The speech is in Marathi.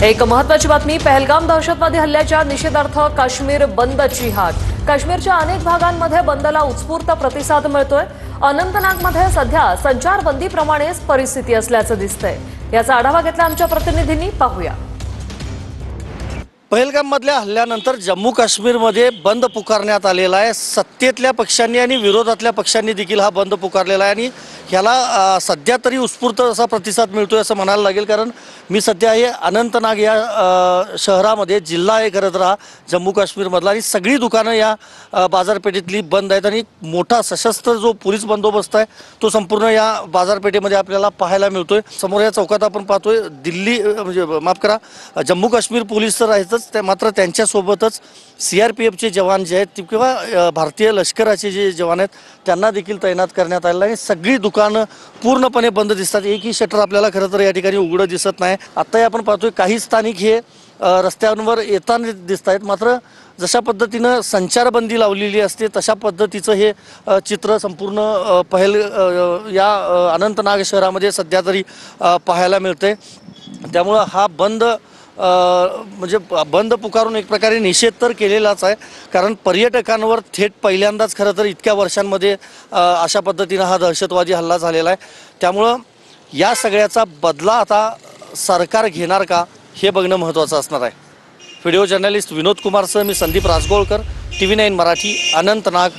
एक महत्त्वाची बातमी, पहलगाम दहशतवादी हल्ल्याच्या निषेधार्थ काश्मीर बंदची हाक। काश्मीरच्या अनेक भागांमध्ये बंदला उत्स्फूर्त प्रतिसाद मिळतोय। अनंतनागमध्ये सध्या संचारबंदीप्रमाणेच परिस्थिती असल्याचं दिसतंय। याचा आढावा घेतला आमच्या प्रतिनिधींनी, पाहूया। पहलगाममधल्या हल्ल्यानंतर जम्मू काश्मीरमध्ये बंद पुकारण्यात आलेला आहे। सत्तेतल्या पक्षांनी आणि विरोधातल्या पक्षांनी देखील हा बंद पुकारलेला आहे आणि ह्याला सध्या तरी उत्स्फूर्त असा प्रतिसाद मिळतोय असं म्हणायला लागेल। कारण मी सध्या आहे अनंतनाग या शहरामध्ये, जिल्हा आहे खरं तर हा जम्मू काश्मीरमधला, आणि सगळी दुकानं या बाजारपेठेतली बंद आहेत आणि मोठा सशस्त्र जो पोलीस बंदोबस्त आहे तो संपूर्ण या बाजारपेठेमध्ये आपल्याला पाहायला मिळतोय। समोर या चौकात आपण पाहतोय दिल्ली म्हणजे माफ करा जम्मू काश्मीर पोलीस तर आहेतच, मात्र त्यांच्यासोबतच CRPFचे जवान जे आहेत किंवा भारतीय लष्कराचे जे जवान आहेत त्यांना देखील तैनात करण्यात आलेलं आहे। सगळी दुकानं पूर्णपणे बंद दिसतात, एकही शटर आपल्याला खरं तर या ठिकाणी उघडं दिसत नाही। आत्ताही आपण पाहतोय काही स्थानिक हे रस्त्यांवर येताना दिसत आहेत, मात्र जशा पद्धतीनं संचारबंदी लावलेली असते तशा पद्धतीचं हे चित्र संपूर्ण या अनंतनाग शहरामध्ये सध्या तरी पाहायला मिळते। त्यामुळं हा बंद म्हणजे बंद पुकारून एक प्रकारे निषेध तर केलेलाच आहे, कारण पर्यटकांवर थेट पहिल्यांदाच खरं तर इतक्या वर्षांमध्ये अशा पद्धतीनं हा दहशतवादी हल्ला झालेला आहे। त्यामुळं या सगळ्याचा बदला आता सरकार घेणार का हे बघणं महत्त्वाचं असणार आहे। व्हिडिओ जर्नलिस्ट विनोद कुमारसह मी संदीप राजगोळकर, TV9 मराठी, अनंतनाग।